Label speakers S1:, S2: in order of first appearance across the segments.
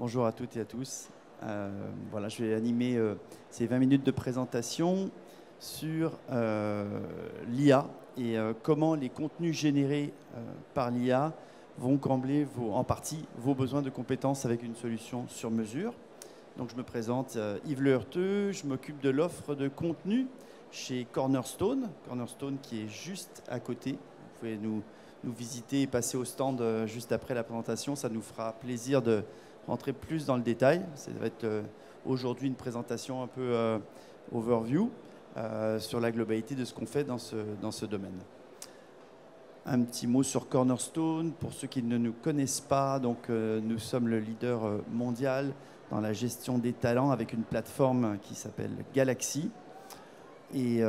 S1: Bonjour à toutes et à tous. Voilà, je vais animer ces 20 minutes de présentation sur l'IA et comment les contenus générés par l'IA vont combler en partie vos besoins de compétences avec une solution sur mesure. Donc je me présente Yves Leheurteux, je m'occupe de l'offre de contenu chez Cornerstone. Cornerstone qui est juste à côté. Vous pouvez nous visiter et passer au stand juste après la présentation. Ça nous fera plaisir de rentrer plus dans le détail. Ça va être aujourd'hui une présentation un peu overview sur la globalité de ce qu'on fait dans ce domaine. Un petit mot sur Cornerstone, pour ceux qui ne nous connaissent pas. Donc, nous sommes le leader mondial dans la gestion des talents avec une plateforme qui s'appelle Galaxy. Et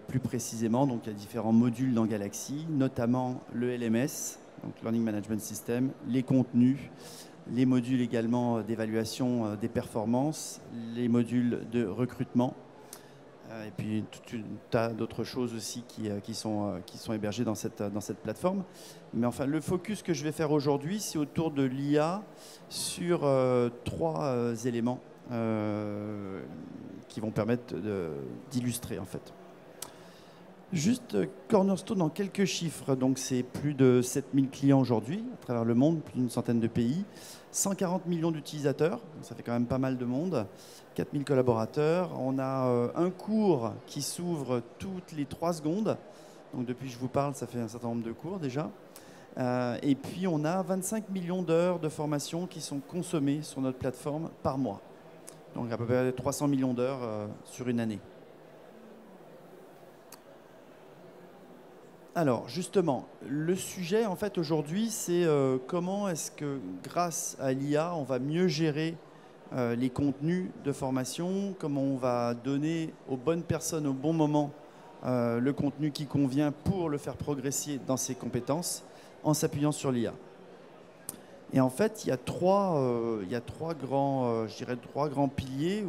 S1: plus précisément, donc, il y a différents modules dans Galaxy, notamment le LMS, donc Learning Management System, les contenus, les modules également d'évaluation des performances, les modules de recrutement, et puis tout un tas d'autres choses aussi qui sont hébergées dans cette plateforme. Mais enfin, le focus que je vais faire aujourd'hui, c'est autour de l'IA sur trois éléments qui vont permettre d'illustrer en fait. Juste Cornerstone en quelques chiffres, donc c'est plus de 7000 clients aujourd'hui à travers le monde, plus d'une centaine de pays, 140 millions d'utilisateurs, ça fait quand même pas mal de monde, 4000 collaborateurs. On a un cours qui s'ouvre toutes les 3 secondes, donc depuis que je vous parle, ça fait un certain nombre de cours déjà. Et puis on a 25 millions d'heures de formation qui sont consommées sur notre plateforme par mois, donc à peu près 300 millions d'heures sur une année. Alors, justement, le sujet, en fait, aujourd'hui, c'est comment est-ce que, grâce à l'IA, on va mieux gérer les contenus de formation, comment on va donner aux bonnes personnes au bon moment le contenu qui convient pour le faire progresser dans ses compétences en s'appuyant sur l'IA. Et en fait, il y a trois grands, je dirais, trois grands piliers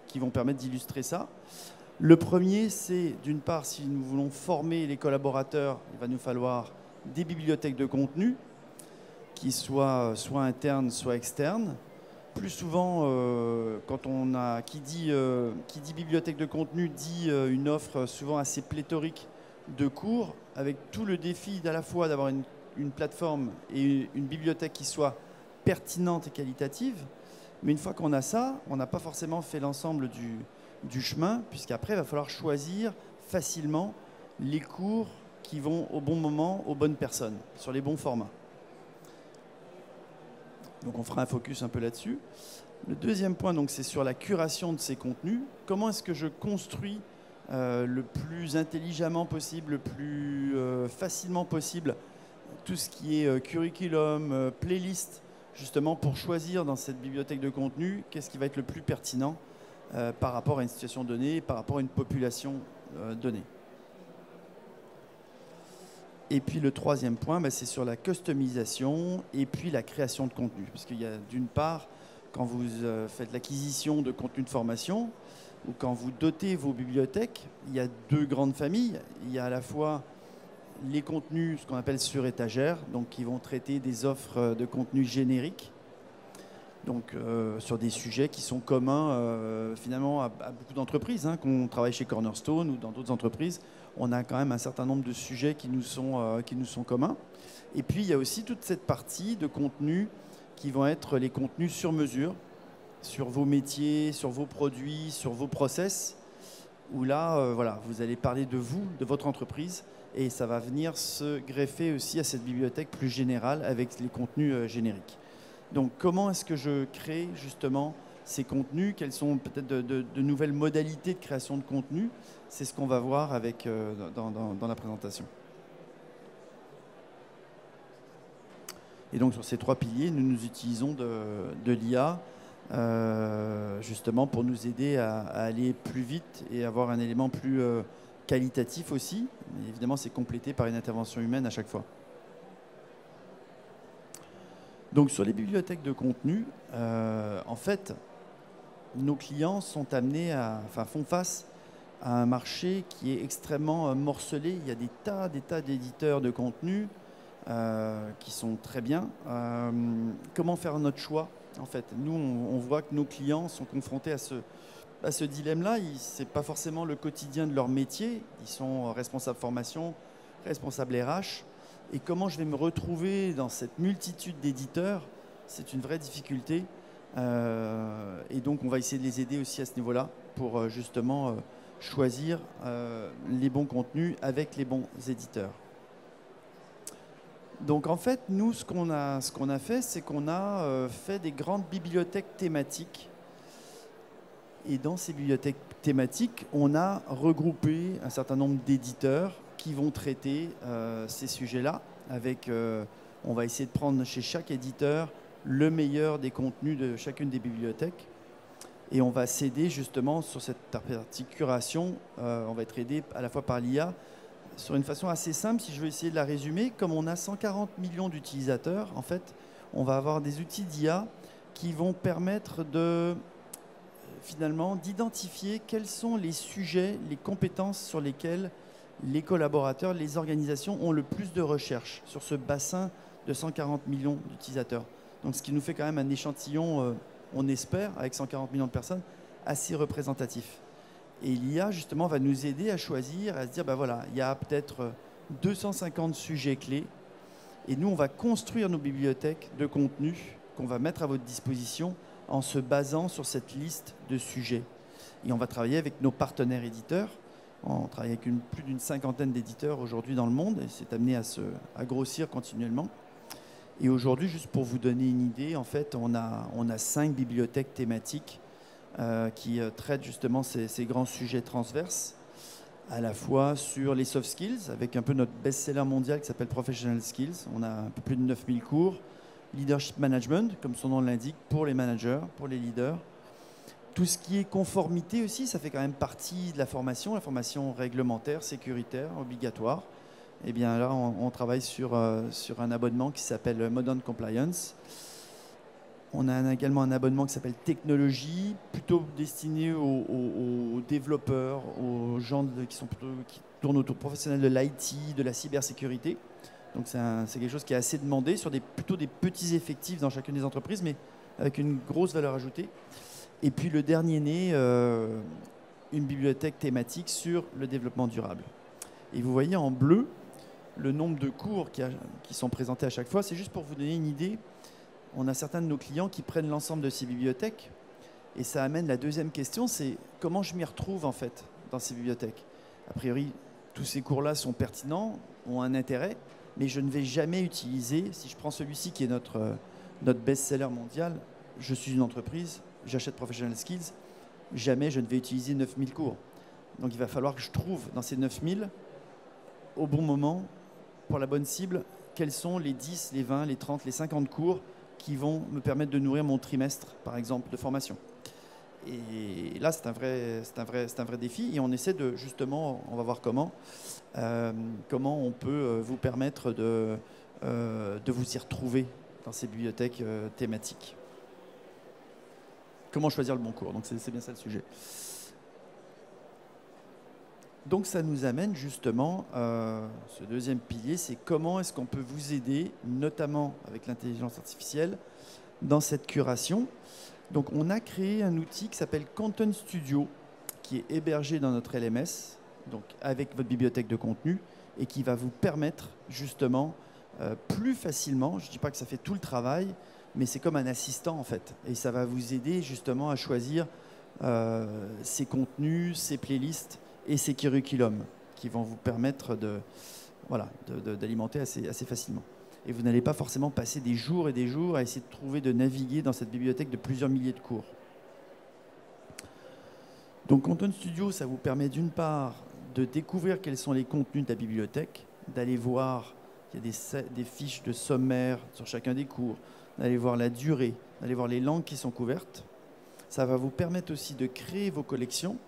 S1: qui vont permettre d'illustrer ça. Le premier, c'est d'une part, si nous voulons former les collaborateurs, il va nous falloir des bibliothèques de contenu qui soient soit internes, soit externes. Plus souvent, qui dit bibliothèque de contenu dit une offre souvent assez pléthorique de cours, avec tout le défi d'à la fois d'avoir une plateforme et une bibliothèque qui soit pertinente et qualitative. Mais une fois qu'on a ça, on n'a pas forcément fait l'ensemble du chemin, puisqu'après, il va falloir choisir facilement les cours qui vont au bon moment, aux bonnes personnes, sur les bons formats. Donc on fera un focus un peu là-dessus. Le deuxième point, c'est sur la curation de ces contenus. Comment est-ce que je construis le plus intelligemment possible, le plus facilement possible, tout ce qui est curriculum, playlist, justement pour choisir dans cette bibliothèque de contenu, qu'est-ce qui va être le plus pertinent par rapport à une situation donnée, par rapport à une population donnée. Et puis le troisième point, c'est sur la customisation et puis la création de contenu. Parce qu'il y a d'une part, quand vous faites l'acquisition de contenu de formation ou quand vous dotez vos bibliothèques, il y a deux grandes familles. Il y a à la fois les contenus, ce qu'on appelle sur étagère, donc qui vont traiter des offres de contenu génériques, donc sur des sujets qui sont communs finalement à beaucoup d'entreprises, qu'on travaille chez Cornerstone ou dans d'autres entreprises. On a quand même un certain nombre de sujets qui nous sont communs. Et puis il y a aussi toute cette partie de contenus qui vont être les contenus sur mesure, sur vos métiers, sur vos produits, sur vos process, où là, voilà, vous allez parler de vous, de votre entreprise, et ça va venir se greffer aussi à cette bibliothèque plus générale avec les contenus génériques. Donc, comment est-ce que je crée justement ces contenus? Quelles sont peut-être de nouvelles modalités de création de contenu? C'est ce qu'on va voir avec, dans la présentation. Et donc, sur ces trois piliers, nous utilisons de l'IA justement pour nous aider à aller plus vite et avoir un élément plus qualitatif aussi. Mais évidemment, c'est complété par une intervention humaine à chaque fois. Donc sur les bibliothèques de contenu, en fait, nos clients sont amenés font face à un marché qui est extrêmement morcelé. Il y a des tas d'éditeurs de contenu qui sont très bien. Comment faire notre choix En fait, nous, on voit que nos clients sont confrontés à ce dilemme-là. Ce n'est pas forcément le quotidien de leur métier. Ils sont responsables formation, responsables RH. Et comment je vais me retrouver dans cette multitude d'éditeurs, c'est une vraie difficulté. Et donc, on va essayer de les aider aussi à ce niveau-là pour justement choisir les bons contenus avec les bons éditeurs. Donc en fait, nous, ce qu'on a fait, c'est qu'on a fait des grandes bibliothèques thématiques. Et dans ces bibliothèques thématiques, on a regroupé un certain nombre d'éditeurs qui vont traiter ces sujets-là. On va essayer de prendre chez chaque éditeur le meilleur des contenus de chacune des bibliothèques. Et on va s'aider justement sur cette partie curation. On va être aidé à la fois par l'IA, sur une façon assez simple, si je veux essayer de la résumer. Comme on a 140 millions d'utilisateurs, en fait, on va avoir des outils d'IA qui vont permettre finalement d'identifier quels sont les sujets, les compétences sur lesquelles les collaborateurs, les organisations ont le plus de recherche sur ce bassin de 140 millions d'utilisateurs. Donc ce qui nous fait quand même un échantillon, on espère, avec 140 millions de personnes, assez représentatif. Et l'IA, justement, va nous aider à choisir, à se dire, ben voilà, il y a peut-être 250 sujets clés. Et nous, on va construire nos bibliothèques de contenu qu'on va mettre à votre disposition en se basant sur cette liste de sujets. Et on va travailler avec nos partenaires éditeurs. On travaille avec plus d'une cinquantaine d'éditeurs aujourd'hui dans le monde et c'est amené à grossir continuellement. Et aujourd'hui, juste pour vous donner une idée, en fait, on a 5 bibliothèques thématiques qui traitent justement ces grands sujets transverses, à la fois sur les soft skills, avec un peu notre best-seller mondial qui s'appelle Professional Skills. On a un peu plus de 9000 cours. Leadership Management, comme son nom l'indique, pour les managers, pour les leaders. Tout ce qui est conformité aussi, ça fait quand même partie de la formation réglementaire, sécuritaire, obligatoire. Et bien là, on travaille sur un abonnement qui s'appelle Modern Compliance. On a également un abonnement qui s'appelle Technologie, plutôt destiné aux développeurs, aux gens qui tournent autour professionnels de l'IT, de la cybersécurité. Donc c'est quelque chose qui est assez demandé sur plutôt des petits effectifs dans chacune des entreprises, mais avec une grosse valeur ajoutée. Et puis le dernier né, une bibliothèque thématique sur le développement durable. Et vous voyez en bleu le nombre de cours qui sont présentés à chaque fois. C'est juste pour vous donner une idée. On a certains de nos clients qui prennent l'ensemble de ces bibliothèques. Et ça amène la deuxième question, c'est comment je m'y retrouve en fait dans ces bibliothèques. A priori, tous ces cours-là sont pertinents, ont un intérêt, mais je ne vais jamais utiliser, si je prends celui-ci qui est notre best-seller mondial, je suis une entreprise, j'achète Professional Skills, jamais je ne vais utiliser 9000 cours. Donc il va falloir que je trouve dans ces 9000, au bon moment, pour la bonne cible, quels sont les 10, les 20, les 30, les 50 cours qui vont me permettre de nourrir mon trimestre, par exemple, de formation. Et là, c'est un vrai défi. Et on essaie de, justement, on va voir comment on peut vous permettre de vous y retrouver dans ces bibliothèques thématiques. Comment choisir le bon cours? Donc, c'est bien ça le sujet. Donc, ça nous amène justement, ce deuxième pilier, c'est comment est-ce qu'on peut vous aider, notamment avec l'intelligence artificielle, dans cette curation. Donc, on a créé un outil qui s'appelle Content Studio, qui est hébergé dans notre LMS, donc avec votre bibliothèque de contenu, et qui va vous permettre justement plus facilement, je ne dis pas que ça fait tout le travail, mais c'est comme un assistant en fait, et ça va vous aider justement à choisir ces contenus, ces playlists et ces curriculums qui vont vous permettre d'alimenter assez facilement. Et vous n'allez pas forcément passer des jours et des jours à essayer de trouver, de naviguer dans cette bibliothèque de plusieurs milliers de cours. Donc Content Studio, ça vous permet d'une part de découvrir quels sont les contenus de la bibliothèque, d'aller voir, il y a des fiches de sommaire sur chacun des cours, d'aller voir la durée, d'aller voir les langues qui sont couvertes. Ça va vous permettre aussi de créer vos collections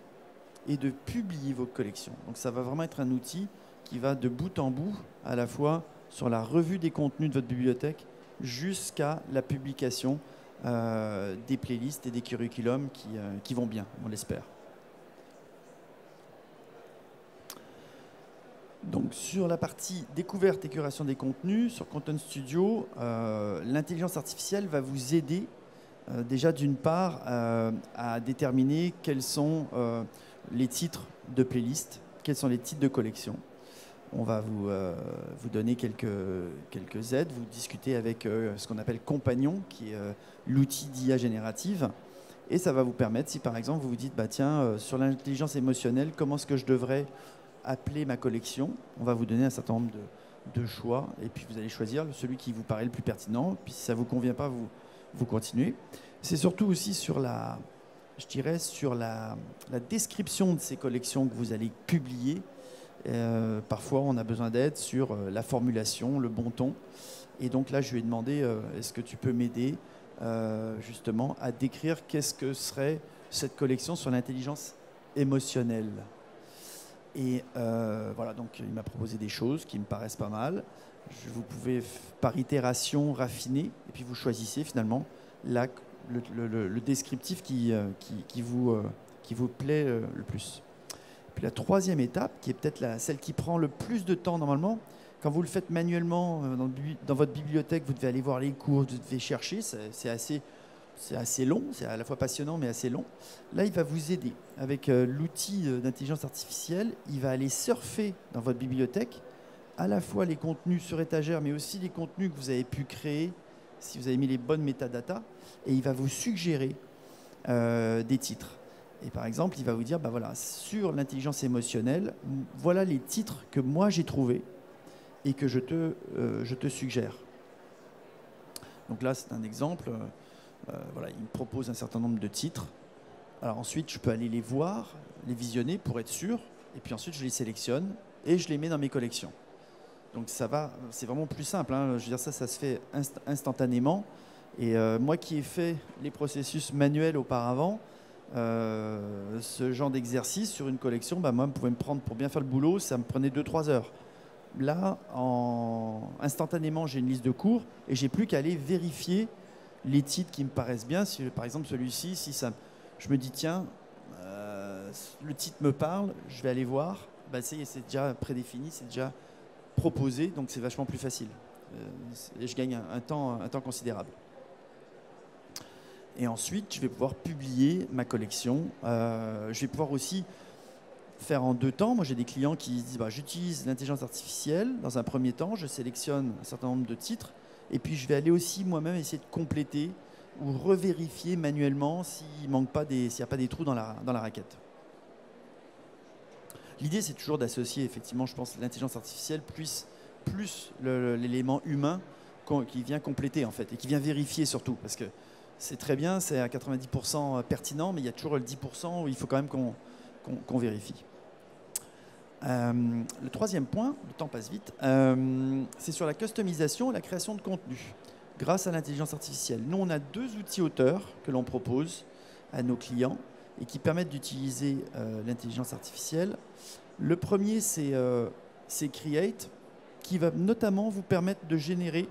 S1: et de publier vos collections. Donc ça va vraiment être un outil qui va de bout en bout, à la fois sur la revue des contenus de votre bibliothèque jusqu'à la publication des playlists et des curriculums qui vont bien, on l'espère. Donc sur la partie découverte et curation des contenus, sur Content Studio, l'intelligence artificielle va vous aider déjà d'une part à déterminer quels sont les titres de playlist, quels sont les titres de collection. On va vous donner quelques aides, vous discutez avec ce qu'on appelle Compagnon, qui est l'outil d'IA générative, et ça va vous permettre, si par exemple vous vous dites, bah, tiens, sur l'intelligence émotionnelle, comment est-ce que je devrais appeler ma collection? On va vous donner un certain nombre de choix, et puis vous allez choisir celui qui vous paraît le plus pertinent, puis si ça ne vous convient pas, vous continuez. C'est surtout aussi sur la description de ces collections que vous allez publier. Parfois, on a besoin d'aide sur la formulation, le bon ton. Et donc là, je lui ai demandé, est-ce que tu peux m'aider justement à décrire qu'est-ce que serait cette collection sur l'intelligence émotionnelle. Et voilà, donc il m'a proposé des choses qui me paraissent pas mal. Vous pouvez, par itération, raffiner, et puis vous choisissez finalement le descriptif qui vous plaît le plus. Puis la troisième étape, qui est peut-être celle qui prend le plus de temps normalement, quand vous le faites manuellement dans votre bibliothèque, vous devez aller voir les cours, vous devez chercher, c'est assez long, c'est à la fois passionnant mais assez long. Là, il va vous aider avec l'outil d'intelligence artificielle. Il va aller surfer dans votre bibliothèque, à la fois les contenus sur étagère, mais aussi les contenus que vous avez pu créer si vous avez mis les bonnes métadatas, et il va vous suggérer des titres. Et par exemple, il va vous dire, bah voilà, sur l'intelligence émotionnelle, voilà les titres que moi j'ai trouvés et que je te suggère. Donc là, c'est un exemple. Voilà, il me propose un certain nombre de titres. Alors ensuite, je peux aller les voir, les visionner pour être sûr. Et puis ensuite, je les sélectionne et je les mets dans mes collections. Donc ça va, c'est vraiment plus simple, hein. Je veux dire, ça se fait instantanément. Et moi qui ai fait les processus manuels auparavant, ce genre d'exercice sur une collection, bah, moi, pouvait me prendre, pour bien faire le boulot, ça me prenait 2-3 heures. Là, instantanément, j'ai une liste de cours et j'ai plus qu'à aller vérifier les titres qui me paraissent bien. Si, par exemple, celui-ci, je me dis, tiens, le titre me parle, je vais aller voir. Bah, c'est déjà prédéfini, c'est déjà proposé, donc c'est vachement plus facile. Et je gagne un temps considérable. Et ensuite, je vais pouvoir publier ma collection. Je vais pouvoir aussi faire en 2 temps. Moi, j'ai des clients qui disent, bah, j'utilise l'intelligence artificielle. Dans un premier temps, je sélectionne un certain nombre de titres. Et puis, je vais aller aussi moi-même essayer de compléter ou revérifier manuellement s'il n'y a pas des trous dans la raquette. L'idée, c'est toujours d'associer, effectivement, je pense, l'intelligence artificielle plus l'élément humain qui vient compléter, en fait, et qui vient vérifier surtout. Parce que c'est très bien, c'est à 90% pertinent, mais il y a toujours le 10% où il faut quand même qu'on vérifie. Le troisième point, le temps passe vite, c'est sur la customisation et la création de contenu grâce à l'intelligence artificielle. Nous, on a 2 outils auteurs que l'on propose à nos clients et qui permettent d'utiliser l'intelligence artificielle. Le premier, c'est Create, qui va notamment vous permettre de générer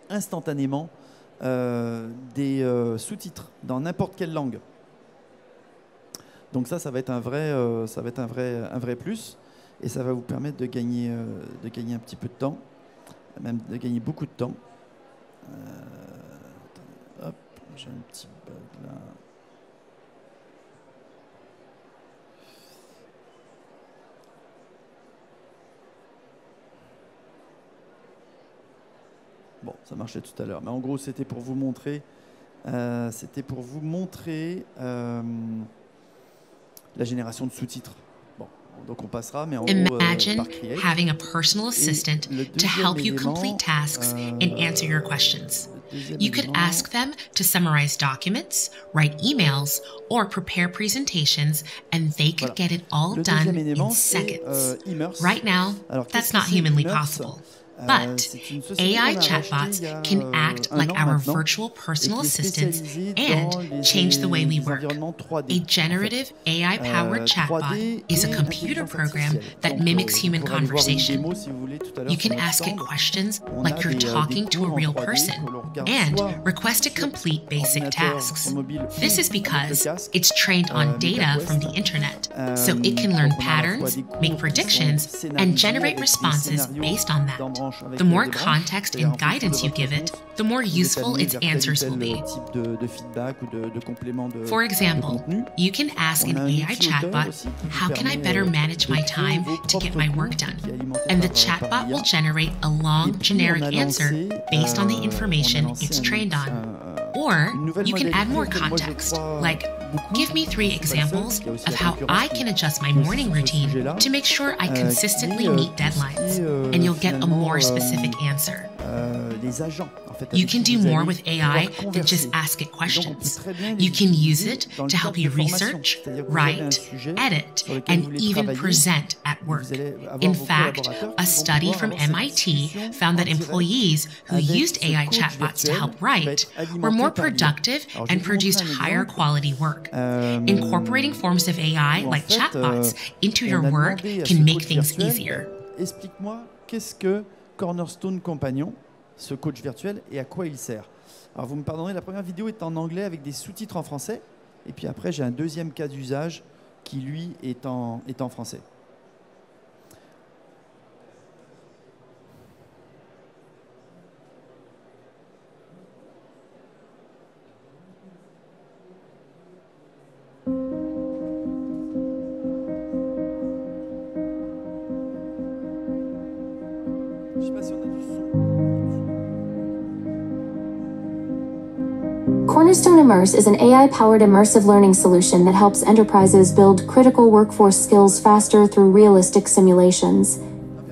S1: instantanément des sous-titres dans n'importe quelle langue. Donc ça va être un vrai plus, et ça va vous permettre de gagner un petit peu de temps, même de gagner beaucoup de temps. Hop, j'ai un petit bug là. Bon, ça marchait tout à l'heure, mais en gros, c'était pour vous montrer, la génération de sous-titres. Bon, donc on passera, mais en gros,
S2: Imagine
S1: par Create.
S2: having a personal assistant to help you complete tasks and answer your questions. You could ask them to summarize documents, write emails, or prepare presentations, and they could get it all done in seconds. Right now, that's not humanly possible. But AI chatbots can act like our virtual personal assistants and change the way we work. A generative AI-powered chatbot is a computer program that mimics human conversation. You can ask it questions like you're talking to a real person and request it complete basic tasks. This is because it's trained on data from the internet, so it can learn patterns, make predictions, and generate responses based on that. The more context and guidance you give it, the more useful its answers will be. For example, you can ask an AI chatbot, how can I better manage my time to get my work done? And the chatbot will generate a long, generic answer based on the information it's trained on. Or you can add more context, like, give me 3 examples of how I can adjust my morning routine to make sure I consistently meet deadlines, and you'll get a more specific answer. You can do more with AI than just ask it questions. You can use it to help you research, write, edit, and even present at work. In fact, a study from MIT found that employees who used AI chatbots to help write were more productive and produced higher quality work. Incorporating forms of AI like chatbots into your work can make things easier.
S1: Explique-moi qu'est-ce que Cornerstone Companion, ce coach virtuel, et à quoi il sert. Alors vous me pardonnerez, la première vidéo est en anglais avec des sous-titres en français, et puis après j'ai un deuxième cas d'usage qui lui est en français. Je sais pas si on a du son.
S3: Cornerstone Immerse is an AI-powered immersive learning solution that helps enterprises build critical workforce skills faster through realistic simulations.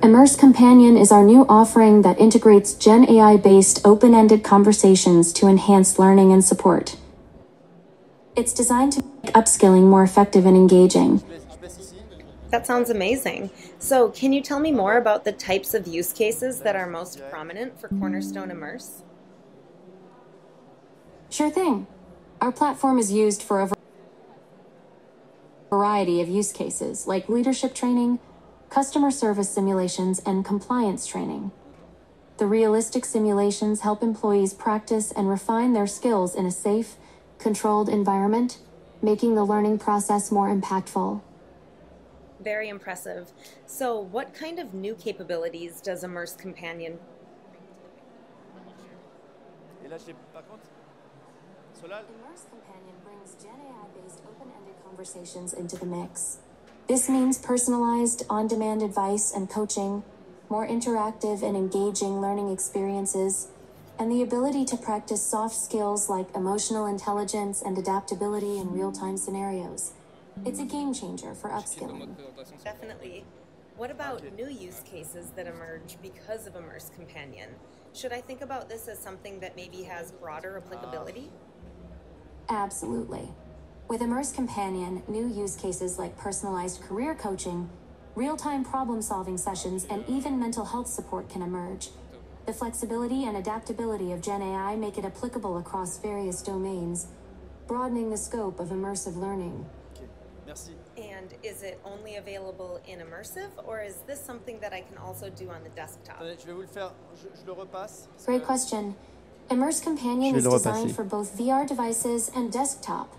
S3: Immerse Companion is our new offering that integrates Gen AI-based open-ended conversations to enhance learning and support. It's designed to make upskilling more effective and engaging.
S4: That sounds amazing. So, can you tell me more about the types of use cases that are most prominent for Cornerstone Immerse?
S3: Sure thing. Our platform is used for a variety of use cases, like leadership training, customer service simulations, and compliance training. The realistic simulations help employees practice and refine their skills in a safe, controlled environment, making the learning process more impactful.
S4: Very impressive. So, what kind of new capabilities does Immerse Companion?
S3: Immerse Companion brings Gen AI-based open-ended conversations into the mix. This means personalized, on-demand advice and coaching, more interactive and engaging learning experiences, and the ability to practice soft skills like emotional intelligence and adaptability in real-time scenarios. It's a game changer for upskilling.
S4: Definitely. What about new use cases that emerge because of Immerse Companion? Should I think about this as something that maybe has broader applicability?
S3: Absolutely. With Immerse Companion, new use cases like personalized career coaching, real-time problem-solving sessions, and even mental health support can emerge. The flexibility and adaptability of Gen AI make it applicable across various domains, broadening the scope of immersive learning.
S1: Merci.
S4: And is it only available in Immersive, or is this something that I can also do on the desktop?
S1: Attendez, je vais vous le faire. Je le repasse.
S3: Great question. Immerse Companion is designed for both VR devices and desktop.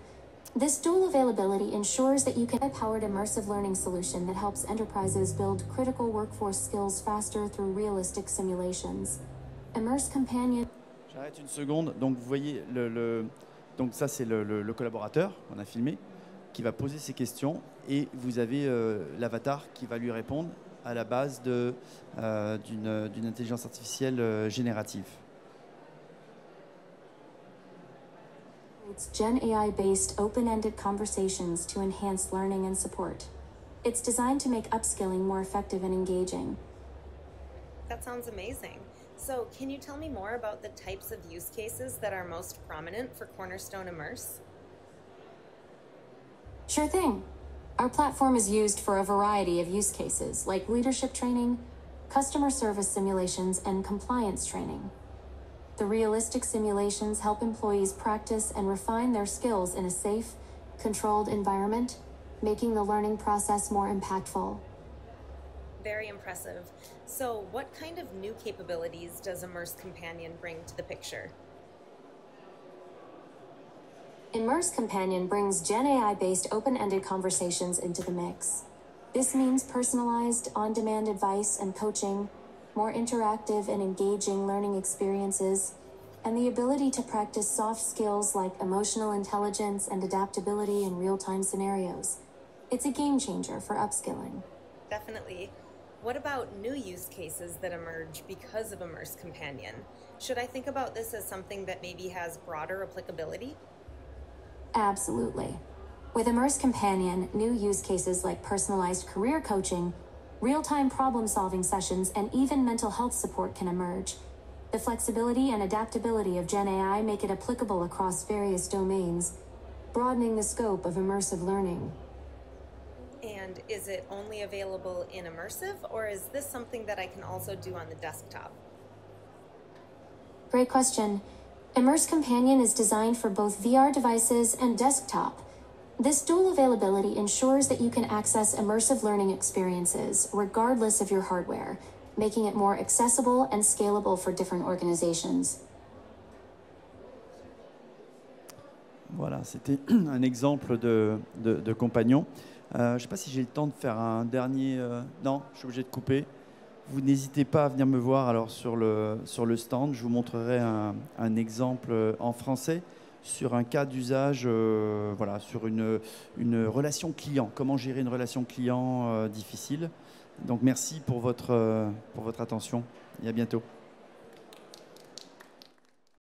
S3: This dual availability ensures that you can have a powered immersive learning solution that helps enterprises build critical workforce skills faster through realistic simulations. Immerse Companion.
S1: J'arrête une seconde. Donc vous voyez donc ça c'est le collaborateur qu'on a filmé qui va poser ses questions et vous avez l'avatar qui va lui répondre à la base d'une intelligence artificielle générative.
S3: It's Gen AI-based open-ended conversations to enhance learning and support. It's designed to make upskilling more effective and engaging.
S4: That sounds amazing. So, can you tell me more about the types of use cases that are most prominent for Cornerstone Immerse?
S3: Sure thing. Our platform is used for a variety of use cases, like leadership training, customer service simulations, and compliance training. The realistic simulations help employees practice and refine their skills in a safe, controlled environment, making the learning process more impactful.
S4: Very impressive. So, what kind of new capabilities does Immerse Companion bring to the picture?
S3: Immerse Companion brings Gen AI-based open-ended conversations into the mix. This means personalized, on-demand advice and coaching, more interactive and engaging learning experiences, and the ability to practice soft skills like emotional intelligence and adaptability in real-time scenarios. It's a game changer for upskilling.
S4: Definitely. What about new use cases that emerge because of Immerse Companion? Should I think about this as something that maybe has broader applicability?
S3: Absolutely. With Immerse Companion, new use cases like personalized career coaching, real-time problem-solving sessions, and even mental health support can emerge. The flexibility and adaptability of GenAI make it applicable across various domains, broadening the scope of immersive learning.
S4: And is it only available in Immersive, or is this something that I can also do on the desktop?
S3: Great question. Immerse Companion is designed for both VR devices and desktop. This dual availability ensures that you can access immersive learning experiences regardless of your hardware, making it more accessible and scalable for different organizations.
S1: Voilà, c'était un exemple de compagnon. Je ne sais pas si j'ai le temps de faire un dernier... non, je suis obligé de couper. Vous n'hésitez pas à venir me voir alors sur le stand. Je vous montrerai un exemple en français sur un cas d'usage, voilà, sur une relation client. Comment gérer une relation client difficile. Donc merci pour votre attention et à bientôt.